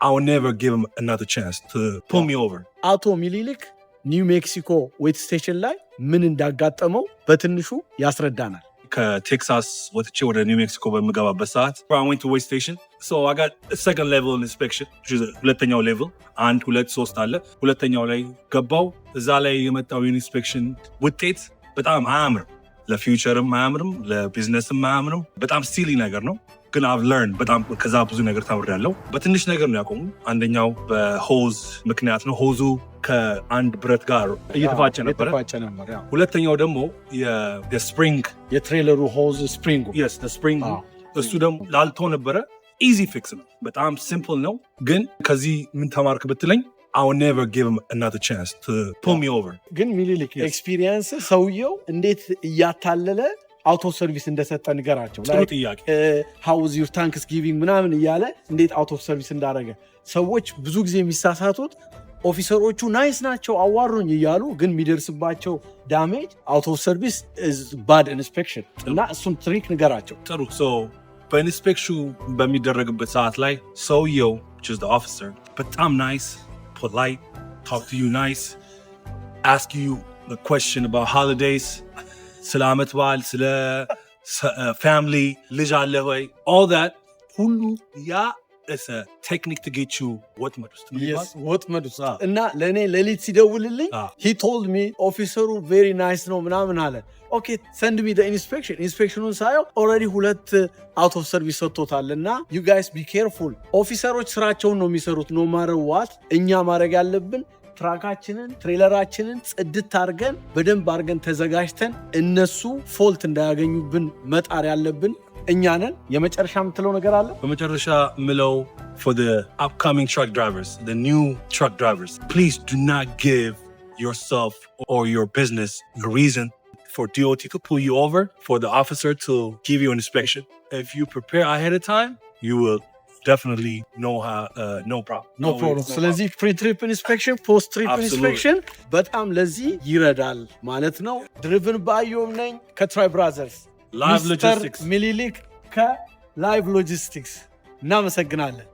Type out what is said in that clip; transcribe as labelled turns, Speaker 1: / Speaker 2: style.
Speaker 1: I will never give him another chance to pull me over.
Speaker 2: አቶ ሚኒሊክ ኒው ሜክሲኮ ዌት ስቴሽን ላይ ምን እንዳጋጠመው በትንሹ ያስረዳናል።
Speaker 1: ከቴክሳስ ወጥቼ ወደ ኒው ሜክሲኮ በምገባበት ሰዓት I went to weight station. So I got a second level inspection, which is ሁለተኛው level 1 2 3 አለ። ሁለተኛው ላይ ገባው። እዛ ላይ የመጣው ኢንስፔክሽን ውጤት በጣም አያምርም። ለፊውቸርም አያምርም፣ ለቢዝነስም አያምርም። በጣም ሲሊ ነገር ነው። ግን I've learned በጣም ከዛ ብዙ ነገር ተምሬያለሁ። በትንሽ ነገር ነው ያቆሙ። አንደኛው በሆዝ ምክንያት ነው። ሆዙ ከአንድ ብረት ጋር እየተፋጨ ነበር። ሁለተኛው ደግሞ የስፕሪንግ
Speaker 2: የትሬለሩ ሆዝ ስፕሪንግ
Speaker 1: ስፕሪንግ እሱ ደግሞ ላልቶ ነበረ። ኢዚ ፊክስ ነው። በጣም ሲምፕል ነው። ግን ከዚህ ምን ተማርክ ብትለኝ I will never give him another chance to pull me over.
Speaker 2: ግን ሚኒሊክ ኤክስፒሪየንስ ሰውየው እንዴት እያታለለ አውቶ ሰርቪስ እንደሰጠ ንገራቸው።
Speaker 1: ጥሩ ጥያቄ።
Speaker 2: how was your Thanksgiving ምናምን እያለ እንዴት አውቶ ሰርቪስ እንዳደረገ። ሰዎች ብዙ ጊዜ የሚሳሳቱት ኦፊሰሮቹ ናይስ ናቸው አዋሩኝ እያሉ ግን የሚደርስባቸው ዳሜጅ አውቶ ሰርቪስ is bad inspection እና እሱን ትሪክ ንገራቸው።
Speaker 1: ጥሩ በኢንስፔክሽኑ በሚደረግበት ሰዓት ላይ ሰውየው which is the officer በጣም nice, polite, talk to you nice, ask you the question about holidays, ስለ ዓመት በዓል፣ ስለ family, ልጅ አለ ወይ, all that ሁሉ ያ is a technique to get you ወጥመድ ውስጥ
Speaker 2: ወጥመድ ውስጥ እና ለእኔ ሌሊት ሲደውልልኝ he told me ኦፊሰሩ very nice ነው ምናምን አለ። ኦኬ send me the inspection. ኢንስፔክሽኑን ሳየው ኦልሬዲ 2 አውት ኦፍ ሰርቪስ ሰጥቶታል እና you guys be careful. ኦፊሰሮች ስራቸውን ነው የሚሰሩት no matter what። እኛ ማድረግ ያለብን ትራካችንን ትሬለራችንን ጽድት አድርገን በደንብ አድርገን ተዘጋጅተን እነሱ ፎልት እንዳያገኙብን መጣር ያለብን እኛ ነን። የመጨረሻ የምትለው ነገር አለ?
Speaker 1: በመጨረሻ ምለው for the upcoming truck drivers, the new truck drivers, please do not give yourself or your business a reason for DOT to pull you over, for the officer to give you an inspection. If you prepare ahead of time, you will definitely know how no problem.
Speaker 2: ስለዚህ pre trip inspection, post trip inspection በጣም ለዚህ ይረዳል ማለት ነው። driven by you ነኝ ከትራይ ብራዘርስ
Speaker 1: Live Logistics
Speaker 2: ሚኒሊክ ከላይቭ ሎጂስቲክስ እናመሰግናለን።